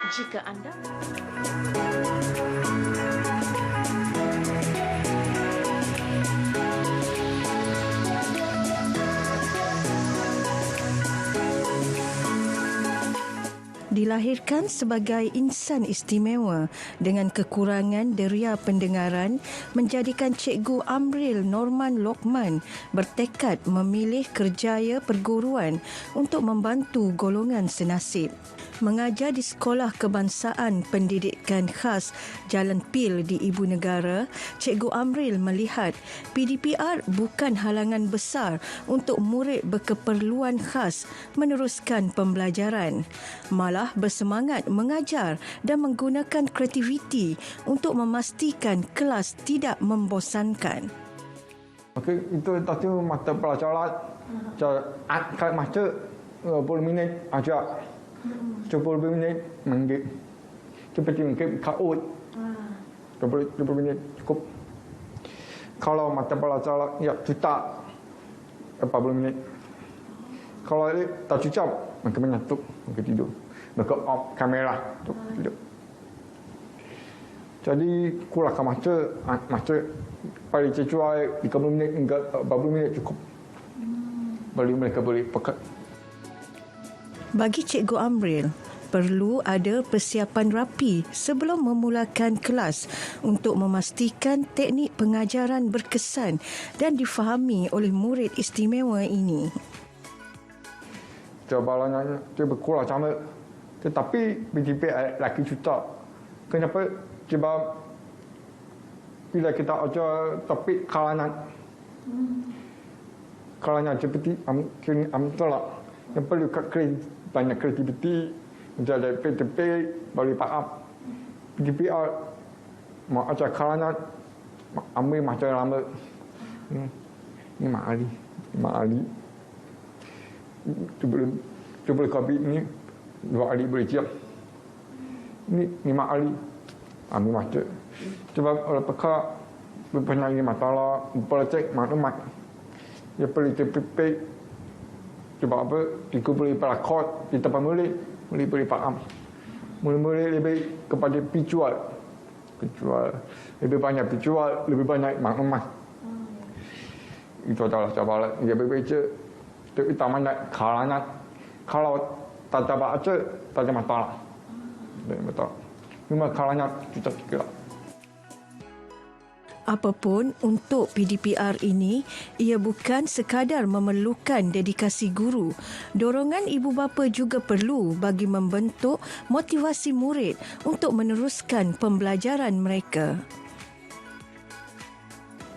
Jika anda dilahirkan sebagai insan istimewa dengan kekurangan deria pendengaran menjadikan Cikgu Amril Norman Lokman bertekad memilih kerjaya perguruan untuk membantu golongan senasib. Mengajar di Sekolah Kebangsaan Pendidikan Khas Jalan Pil di Ibu Negara, Cikgu Amril melihat PDPR bukan halangan besar untuk murid berkeperluan khas meneruskan pembelajaran. Malah bersemangat mengajar dan menggunakan kreativiti untuk memastikan kelas tidak membosankan. Okey, itu tadi mata pelajaran. Kat masa 20 minit ajar. 10 minit menggig. Seperti mungkin kaut. 20 minit cukup. Kalau mata pelajaran ya tutak 40 minit. Kalau tak cucap, maka mengantuk, maka tidur. Maka off kamera untuk tidur. Jadi kurangkan masa paling sesuai 30 minit hingga 40 minit cukup. Mereka boleh pekat. Bagi Cikgu Amril, perlu ada persiapan rapi sebelum memulakan kelas untuk memastikan teknik pengajaran berkesan dan difahami oleh murid istimewa ini. Cabarannya dia berkurang sama, tetapi PDP lagi juta. Kenapa? Sebab bila kita ajar topik kalangan seperti tolak yang perlu banyak kreativiti untuk ada PTP boleh faham. PDPR mau ajar kalangan ambil macam lama. Ini Mak Ali. Sebelum COVID ni 2 hari boleh siap. Ini Mak Ali. Ambil masa. Sebab oleh pekak berpenyanyi masalah, bercek maklumat. Dia perlu terpipik. Sebab apa? Kita boleh pelakot di tempat boleh faham. Mula-mula lebih kepada visual. Lebih banyak visual, lebih banyak maklumat. Itu adalah cabaran. Dia berbaca terutama kalangan. Kalau tak dapat baca, tak ada masalah. Betul. Cuma kalangan kita kira. Apapun untuk PDPR ini, ia bukan sekadar memerlukan dedikasi guru. Dorongan ibu bapa juga perlu bagi membentuk motivasi murid untuk meneruskan pembelajaran mereka.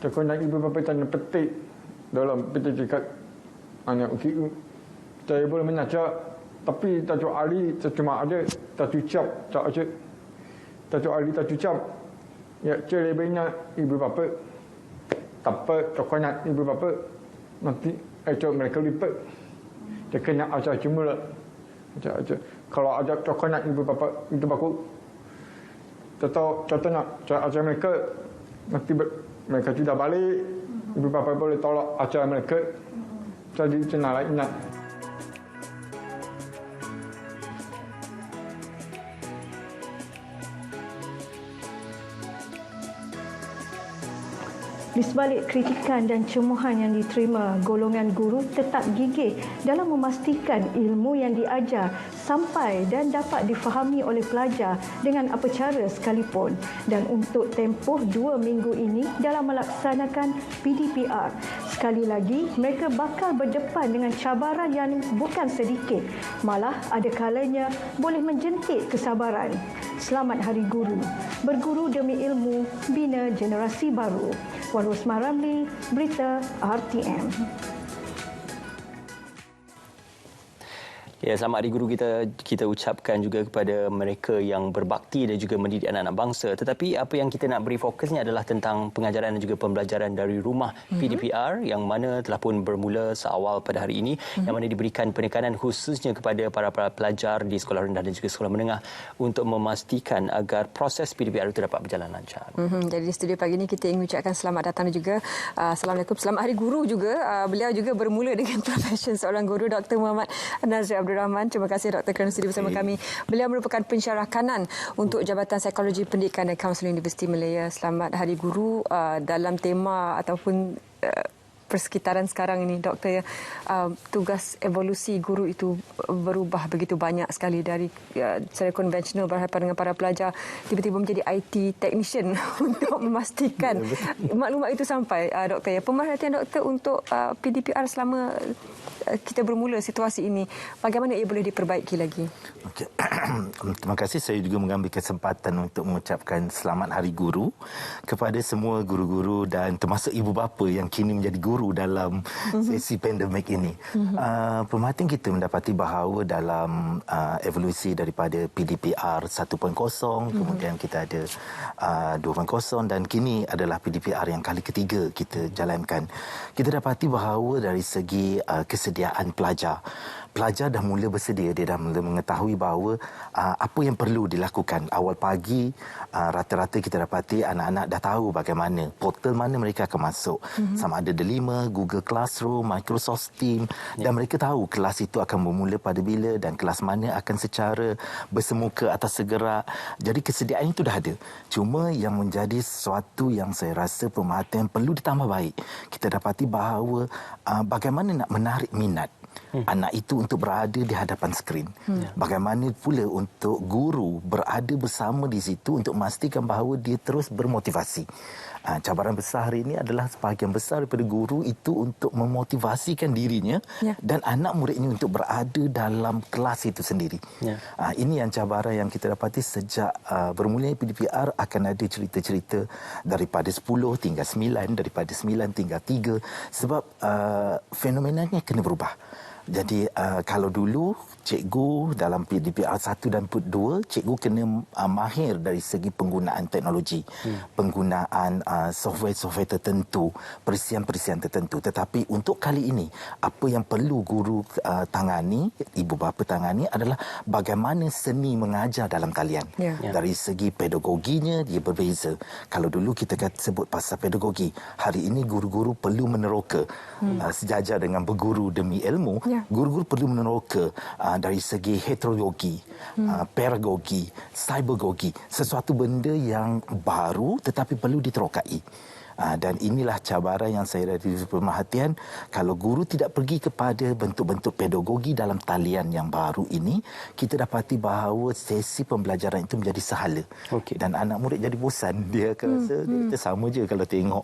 Terkena ibu bapa tanya petik dalam pendidikan anak UKU. Saya boleh mengajar, tapi tajuk ahli cuma ada, tajuk cap tak ada. Tajuk ahli tajuk cap. Ya, lebihnya ibu bapa. Tanpa terkena ibu bapa, nanti mereka lipat. Dia kena ajar semula. Kalau ada terkena ibu bapa, itu bagus. Contohnya, cara ajar mereka, nanti mereka tidak balik. Ibu bapa boleh tolak ajar mereka. Jadi senang ingat. Di sebalik kritikan dan cemuhan yang diterima, golongan guru tetap gigih dalam memastikan ilmu yang diajar sampai dan dapat difahami oleh pelajar dengan apa cara sekalipun. Dan untuk tempoh 2 minggu ini dalam melaksanakan PDPR, sekali lagi mereka bakal berdepan dengan cabaran yang bukan sedikit. Malah ada kalanya boleh menjentik kesabaran. Selamat Hari Guru. Berguru demi ilmu, bina generasi baru. Wan Rosmah Ramli, Berita RTM. Ya, selamat Hari Guru kita ucapkan juga kepada mereka yang berbakti dan juga mendidik anak-anak bangsa. Tetapi apa yang kita nak beri fokusnya adalah tentang pengajaran dan juga pembelajaran dari rumah PDPR yang mana telah pun bermula seawal pada hari ini, yang mana diberikan penekanan khususnya kepada para pelajar di sekolah rendah dan juga sekolah menengah untuk memastikan agar proses PDPR itu dapat berjalan lancar. Jadi di studio pagi ini kita ingin ucapkan selamat datang dan juga Assalamualaikum, selamat Hari Guru juga. Beliau juga bermula dengan profesion seorang guru, Dr. Muhammad Nazri Abdul Rahman. Terima kasih Dr. kerana sudi bersama kami. Beliau merupakan pensyarah kanan untuk Jabatan Psikologi Pendidikan dan Kaunseling Universiti Malaya. Selamat Hari Guru dalam tema ataupun persekitaran sekarang ini, Doktor, tugas evolusi guru itu berubah begitu banyak sekali dari secara konvensional berhadapan dengan para pelajar tiba-tiba menjadi IT technician untuk memastikan maklumat itu sampai. Doktor, pemerhatian Doktor untuk PDPR selama kita bermula situasi ini, bagaimana ia boleh diperbaiki lagi? Okay. Terima kasih. Saya juga mengambil kesempatan untuk mengucapkan Selamat Hari Guru kepada semua guru-guru dan termasuk ibu bapa yang kini menjadi guru dalam sesi pandemik ini. Pemerhatian kita mendapati bahawa dalam evolusi daripada PDPR 1.0, kemudian kita ada 2.0 dan kini adalah PDPR yang kali ketiga kita jalankan. Kita dapati bahawa dari segi kesediaan pelajar dah mula bersedia, dia dah mula mengetahui bahawa apa yang perlu dilakukan. Awal pagi, rata-rata kita dapati anak-anak dah tahu bagaimana, portal mana mereka akan masuk. Sama ada Delima, Google Classroom, Microsoft Team, dan mereka tahu kelas itu akan bermula pada bila dan kelas mana akan secara bersemuka atau segera. Jadi kesediaan itu dah ada. Cuma yang menjadi sesuatu yang saya rasa pemerhatian perlu ditambah baik. Kita dapati bahawa bagaimana nak menarik minat anak itu untuk berada di hadapan skrin. Bagaimana pula untuk guru berada bersama di situ untuk memastikan bahawa dia terus bermotivasi. Cabaran besar hari ini adalah sebahagian besar daripada guru itu untuk memotivasikan dirinya dan anak muridnya untuk berada dalam kelas itu sendiri. Ini yang cabaran yang kita dapati sejak bermulanya PDPR. Akan ada cerita-cerita daripada 10 tinggal 9, daripada 9 tinggal 3, sebab fenomenanya kena berubah. Jadi kalau dulu cikgu dalam PDPR 1 dan 2, cikgu kena mahir dari segi penggunaan teknologi, penggunaan software-software tertentu, perisian-perisian tertentu. Tetapi untuk kali ini, apa yang perlu guru tangani, ibu bapa tangani adalah bagaimana seni mengajar dalam talian. Dari segi pedagoginya, dia berbeza. Kalau dulu kita sebut pasal pedagogi, hari ini guru-guru perlu meneroka. Sejajar dengan berguru demi ilmu, guru-guru perlu meneroka dari segi heterogogi, pedagogi, cybergogi, sesuatu benda yang baru tetapi perlu diterokai. Dan inilah cabaran yang saya dari pemerhatian. Kalau guru tidak pergi kepada bentuk-bentuk pedagogi dalam talian yang baru ini, kita dapati bahawa sesi pembelajaran itu menjadi sahala. Dan anak murid jadi bosan. Dia akan rasa kita sama je kalau tengok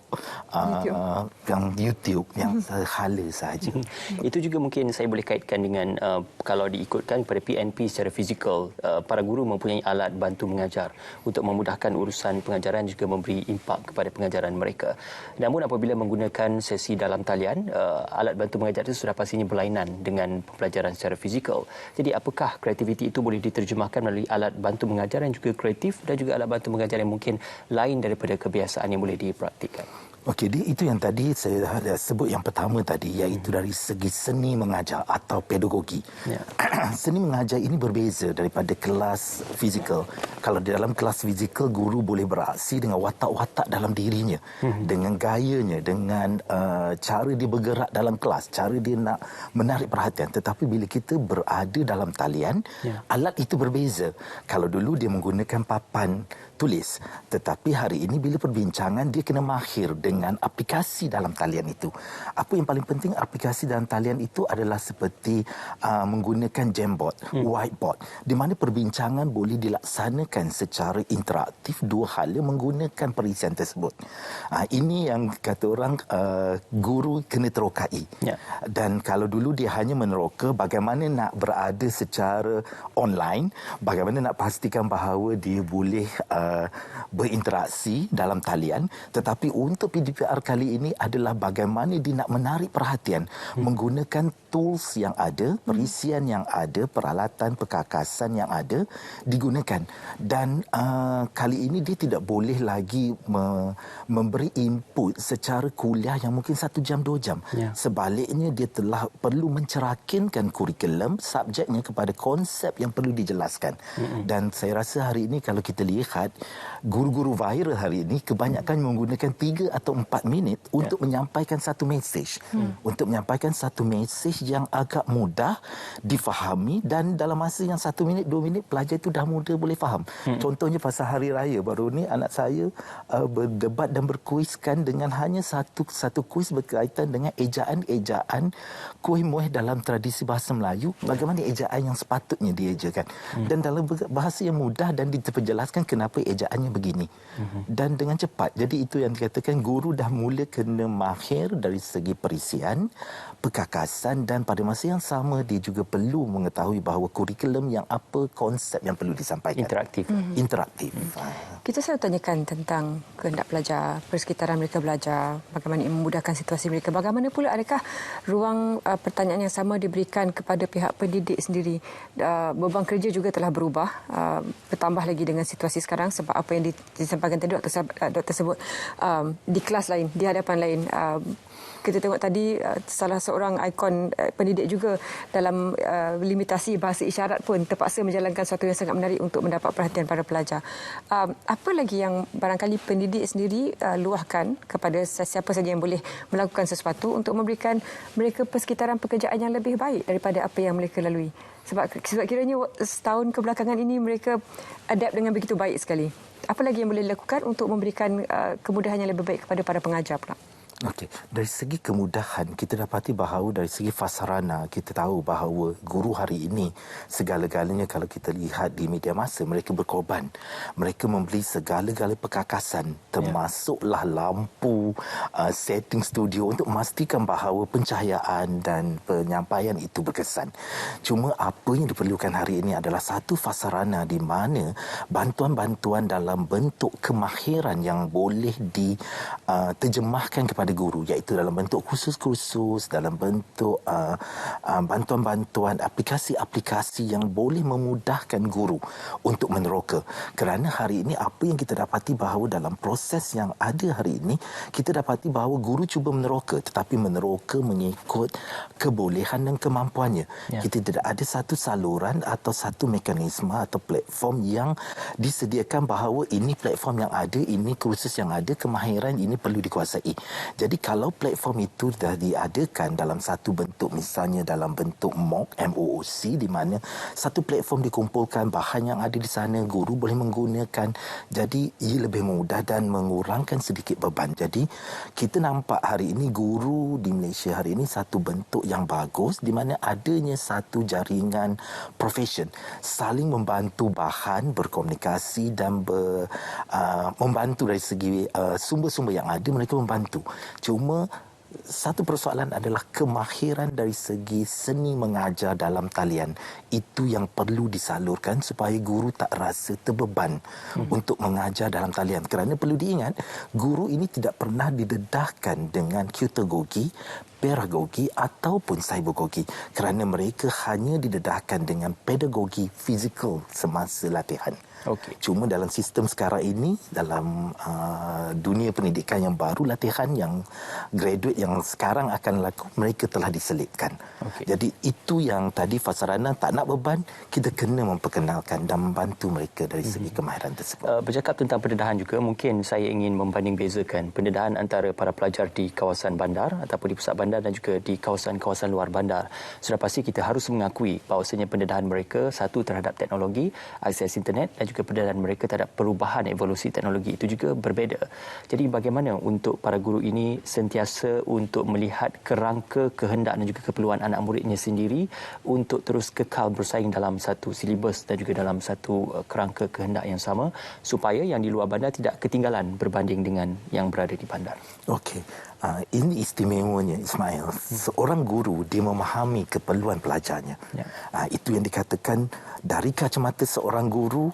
yang YouTube yang sahala sahaja. Itu juga mungkin saya boleh kaitkan dengan kalau diikutkan pada PNP secara fizikal, para guru mempunyai alat bantu mengajar untuk memudahkan urusan pengajaran, juga memberi impak kepada pengajaran mereka. Namun apabila menggunakan sesi dalam talian, alat bantu mengajar itu sudah pastinya berlainan dengan pembelajaran secara fizikal. Jadi apakah kreativiti itu boleh diterjemahkan melalui alat bantu mengajar yang juga kreatif dan juga alat bantu mengajar yang mungkin lain daripada kebiasaan yang boleh dipraktikkan? Okey, itu yang tadi saya sebut yang pertama tadi, iaitu dari segi seni mengajar atau pedagogi. Seni mengajar ini berbeza daripada kelas fizikal. Kalau di dalam kelas fizikal, guru boleh beraksi dengan watak-watak dalam dirinya, dengan gayanya, dengan cara dia bergerak dalam kelas, cara dia nak menarik perhatian. Tetapi bila kita berada dalam talian, alat itu berbeza. Kalau dulu dia menggunakan papan tulis, tetapi hari ini bila perbincangan dia kena mahir dengan aplikasi dalam talian itu. Apa yang paling penting, aplikasi dalam talian itu adalah seperti menggunakan Jamboard, whiteboard, di mana perbincangan boleh dilaksanakan secara interaktif dua hala menggunakan perisian tersebut. Ini yang kata orang guru kena terokai. Dan kalau dulu dia hanya meneroka bagaimana nak berada secara online, bagaimana nak pastikan bahawa dia boleh berinteraksi dalam talian, tetapi untuk PDPR kali ini adalah bagaimana dia nak menarik perhatian menggunakan tools yang ada, perisian yang ada, peralatan perkakasan yang ada digunakan. Dan kali ini dia tidak boleh lagi memberi input secara kuliah yang mungkin 1 jam 2 jam. Sebaliknya dia telah perlu mencerakinkan kurikulum subjeknya kepada konsep yang perlu dijelaskan. Dan saya rasa hari ini kalau kita lihat guru-guru viral hari ini kebanyakan menggunakan 3 atau 4 minit untuk menyampaikan satu mesej. Untuk menyampaikan satu mesej yang agak mudah difahami dan dalam masa yang 1 minit, 2 minit pelajar itu dah mudah boleh faham. Contohnya pasal Hari Raya baru ni anak saya berdebat dan berkuiskan dengan hanya satu kuis berkaitan dengan ejaan-ejaan kuih-muih dalam tradisi bahasa Melayu, bagaimana ejaan yang sepatutnya diejakan. Dan dalam bahasa yang mudah dan diperjelaskan kenapa ejaannya begini. Dan dengan cepat. Jadi itu yang dikatakan guru dah mula kena mahir dari segi perisian, perkakasan dan pada masa yang sama dia juga perlu mengetahui bahawa kurikulum yang apa, konsep yang perlu disampaikan. Interaktif. Kita selalu tanyakan tentang kehendak pelajar, persekitaran mereka belajar, bagaimana ia memudahkan situasi mereka. Bagaimana pula adakah ruang pertanyaan yang sama diberikan kepada pihak pendidik sendiri? Beban kerja juga telah berubah, bertambah lagi dengan situasi sekarang sebab apa yang disampaikan tadi doktor sebut di kelas lain, di hadapan lain. Kita tengok tadi salah seorang ikon pendidik juga dalam limitasi bahasa isyarat pun terpaksa menjalankan sesuatu yang sangat menarik untuk mendapat perhatian para pelajar. Apa lagi yang barangkali pendidik sendiri luahkan kepada siapa saja yang boleh melakukan sesuatu untuk memberikan mereka persekitaran pekerjaan yang lebih baik daripada apa yang mereka lalui? Sebab kiranya setahun kebelakangan ini mereka adapt dengan begitu baik sekali. Apa lagi yang boleh dilakukan untuk memberikan kemudahan yang lebih baik kepada para pengajar pula? Okey, dari segi kemudahan kita dapati bahawa dari segi fasarana kita tahu bahawa guru hari ini segala-galanya kalau kita lihat di media masa mereka berkorban. Mereka membeli segala-gala perkakasan termasuklah lampu, setting studio untuk memastikan bahawa pencahayaan dan penyampaian itu berkesan. Cuma apa yang diperlukan hari ini adalah satu fasarana di mana bantuan-bantuan dalam bentuk kemahiran yang boleh diterjemahkan kepada guru, iaitu dalam bentuk kursus-kursus, dalam bentuk bantuan-bantuan, aplikasi-aplikasi yang boleh memudahkan guru untuk meneroka. Kerana hari ini apa yang kita dapati bahawa dalam proses yang ada hari ini, kita dapati bahawa guru cuba meneroka, tetapi meneroka mengikut kebolehan dan kemampuannya. Kita tidak ada satu saluran atau satu mekanisme atau platform yang disediakan bahawa ini platform yang ada, ini kursus yang ada, kemahiran ini perlu dikuasai. Jadi kalau platform itu dah diadakan dalam satu bentuk, misalnya dalam bentuk MOOC, di mana satu platform dikumpulkan, bahan yang ada di sana, guru boleh menggunakan, jadi ia lebih mudah dan mengurangkan sedikit beban. Jadi kita nampak hari ini guru di Malaysia hari ini satu bentuk yang bagus di mana adanya satu jaringan profession saling membantu bahan, berkomunikasi dan membantu dari segi sumber-sumber yang ada, mereka membantu. Cuma satu persoalan adalah kemahiran dari segi seni mengajar dalam talian. Itu yang perlu disalurkan supaya guru tak rasa terbeban untuk mengajar dalam talian. Kerana perlu diingat, guru ini tidak pernah didedahkan dengan kutagogi, pedagogi ataupun cybergogi. Kerana mereka hanya didedahkan dengan pedagogi fizikal semasa latihan. Cuma dalam sistem sekarang ini, dalam dunia pendidikan yang baru, latihan yang graduate yang sekarang akan laku, mereka telah diselipkan. Jadi itu yang tadi fasarana tak nak beban, kita kena memperkenalkan dan membantu mereka dari segi kemahiran tersebut. Bercakap tentang pendedahan juga, mungkin saya ingin membanding bezakan pendedahan antara para pelajar di kawasan bandar ataupun di pusat bandar dan juga di kawasan-kawasan luar bandar. Sudah pasti kita harus mengakui bahawasanya pendedahan mereka satu terhadap teknologi, akses internet dan juga pendedahan mereka terhadap perubahan evolusi teknologi itu juga berbeza. Jadi bagaimana untuk para guru ini sentiasa untuk melihat kerangka kehendak dan juga keperluan anak muridnya sendiri untuk terus kekal bersaing dalam satu silibus dan juga dalam satu kerangka kehendak yang sama supaya yang di luar bandar tidak ketinggalan berbanding dengan yang berada di bandar. Okey. Ini istimewanya Ismail. Seorang guru dia memahami keperluan pelajarnya. Itu yang dikatakan dari kacamata seorang guru,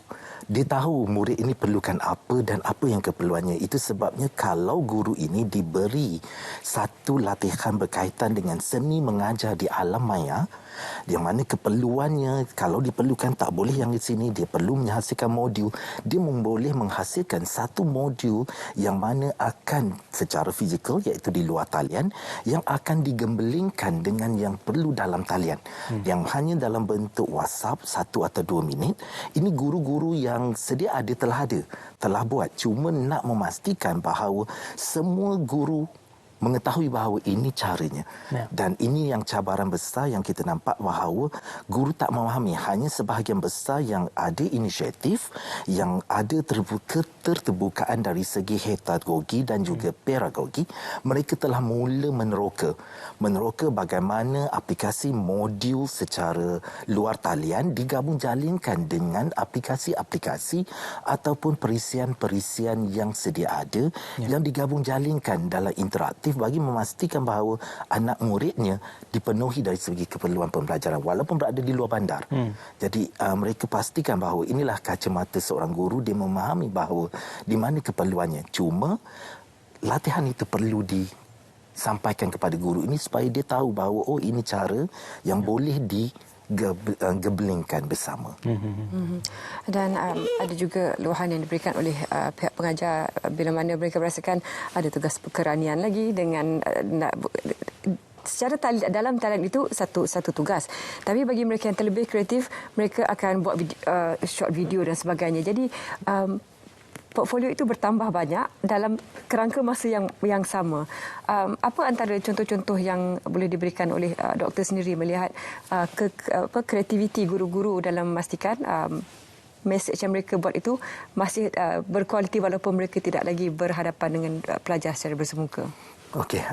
dia tahu murid ini perlukan apa dan apa yang keperluannya. Itu sebabnya kalau guru ini diberi satu latihan berkaitan dengan seni mengajar di alam maya, yang mana keperluannya kalau diperlukan tak boleh yang di sini, dia perlu menghasilkan modul, dia boleh menghasilkan satu modul yang mana akan secara fizikal iaitu di luar talian, yang akan digembelingkan dengan yang perlu dalam talian, yang hanya dalam bentuk WhatsApp 1 atau 2 minit. Ini guru-guru yang sedia ada telah buat, cuma nak memastikan bahawa semua guru mengetahui bahawa ini caranya. Dan ini yang cabaran besar yang kita nampak, bahawa guru tak memahami. Hanya sebahagian besar yang ada inisiatif, yang ada keterbukaan dari segi heterogogi dan juga pedagogi. Mereka telah mula meneroka bagaimana aplikasi modul secara luar talian digabung jalinkan dengan aplikasi-aplikasi ataupun perisian-perisian yang sedia ada, yang digabung jalinkan dalam interaktif bagi memastikan bahawa anak muridnya dipenuhi dari segi keperluan pembelajaran walaupun berada di luar bandar. Jadi mereka pastikan bahawa inilah kacamata seorang guru, dia memahami bahawa di mana keperluannya. Cuma latihan itu perlu disampaikan kepada guru ini supaya dia tahu bahawa ini cara yang boleh gebelingkan bersama. Dan ada juga luahan yang diberikan oleh pihak pengajar bila mana mereka merasakan ada tugas perkeranian lagi dengan secara dalam talian itu satu tugas. Tapi bagi mereka yang terlebih kreatif, mereka akan buat short video dan sebagainya. Jadi portfolio itu bertambah banyak dalam kerangka masa yang sama. Apa antara contoh-contoh yang boleh diberikan oleh doktor sendiri melihat kreativiti guru-guru dalam memastikan mesej yang mereka buat itu masih berkualiti walaupun mereka tidak lagi berhadapan dengan pelajar secara bersemuka? Okey,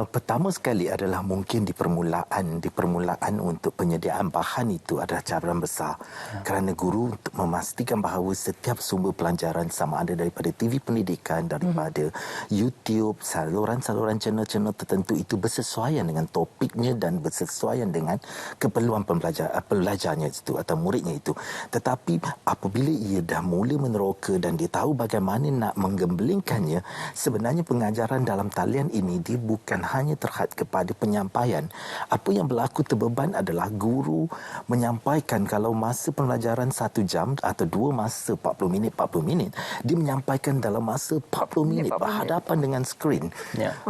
pertama sekali adalah mungkin di permulaan untuk penyediaan bahan itu adalah cabaran besar. Kerana guru untuk memastikan bahawa setiap sumber pelajaran sama ada daripada TV pendidikan, daripada YouTube, saluran-saluran channel-channel tertentu itu bersesuaian dengan topiknya dan bersesuaian dengan keperluan pelajarnya itu atau muridnya itu. Tetapi apabila ia dah mula meneroka dan dia tahu bagaimana nak menggembelingkannya, sebenarnya pengajaran dalam talian ini dia bukan hanya terhad kepada penyampaian. Apa yang berlaku terbeban adalah guru menyampaikan, kalau masa pembelajaran 1 jam atau 2 masa 40 minit, dia menyampaikan dalam masa 40 minit berhadapan dengan skrin.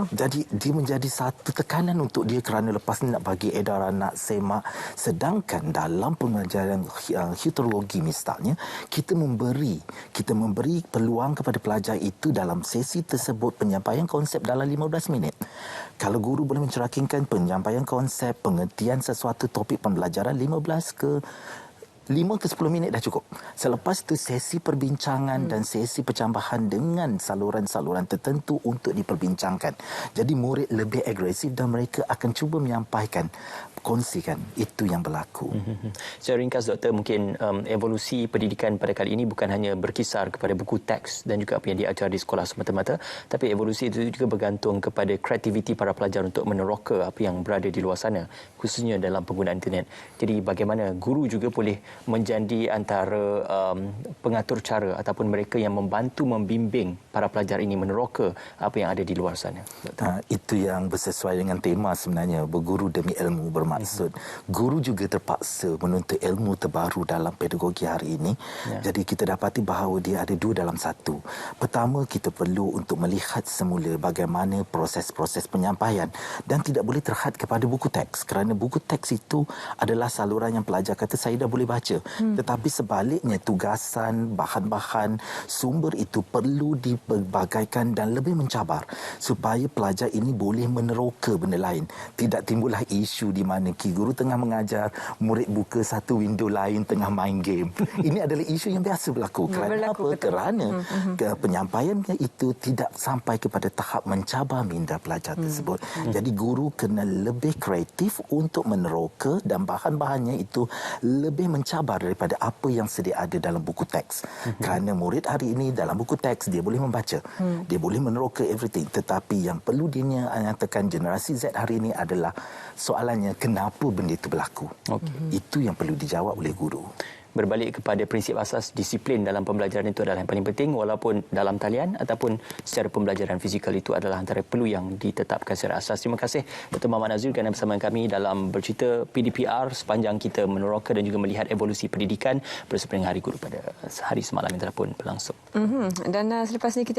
Jadi dia menjadi satu tekanan untuk dia kerana lepas ni nak bagi edaran, nak semak. Sedangkan dalam pembelajaran heterologi misalnya, kita memberi peluang kepada pelajar itu dalam sesi tersebut penyampaian konsep dalam 15 minit. Kalau guru boleh menceritakan penyampaian konsep, pengertian sesuatu topik pembelajaran 5 ke 10 minit dah cukup. Selepas itu sesi perbincangan dan sesi pencambahan dengan saluran-saluran tertentu untuk diperbincangkan. Jadi murid lebih agresif dan mereka akan cuba menyampaikan, kongsikan. Itu yang berlaku. Secara ringkas, Doktor, mungkin evolusi pendidikan pada kali ini bukan hanya berkisar kepada buku teks dan juga apa yang diajar di sekolah semata-mata, tapi evolusi itu juga bergantung kepada kreativiti para pelajar untuk meneroka apa yang berada di luar sana, khususnya dalam penggunaan internet. Jadi bagaimana guru juga boleh menjadi antara pengatur cara ataupun mereka yang membantu membimbing para pelajar ini meneroka apa yang ada di luar sana. Itu yang bersesuai dengan tema sebenarnya, berguru demi ilmu. Bermaksud guru juga terpaksa menuntut ilmu terbaru dalam pedagogi hari ini. Jadi kita dapati bahawa dia ada 2 dalam 1. Pertama, kita perlu untuk melihat semula bagaimana proses-proses penyampaian dan tidak boleh terhad kepada buku teks, kerana buku teks itu adalah saluran yang pelajar kata saya dah boleh baca. Tetapi sebaliknya, tugasan, bahan-bahan, sumber itu perlu dibagaikan dan lebih mencabar supaya pelajar ini boleh meneroka benda lain. Tidak timbullah isu di mana guru tengah mengajar, murid buka satu window lain tengah main game. Ini adalah isu yang biasa berlaku. Kerana apa? Kerana penyampaiannya itu tidak sampai kepada tahap mencabar minda pelajar tersebut. Jadi guru kena lebih kreatif untuk meneroka dan bahan-bahannya itu lebih mencabar daripada apa yang sedia ada dalam buku teks. Kerana murid hari ini dalam buku teks dia boleh membaca, dia boleh meneroka everything. Tetapi yang perlu dinyatakan generasi Z hari ini adalah soalannya, kenapa benda itu berlaku? Itu yang perlu dijawab oleh guru. berbalik kepada prinsip asas disiplin dalam pembelajaran itu adalah yang paling penting, walaupun dalam talian ataupun secara pembelajaran fizikal itu adalah antara perlu yang ditetapkan secara asas. Terima kasih Dr. Muhammad Nazir kerana bersama kami dalam bercerita PDPR sepanjang kita meneroka dan juga melihat evolusi pendidikan bersempena Hari Guru pada hari semalam yang telah pun berlangsung. Dan selepas ini kita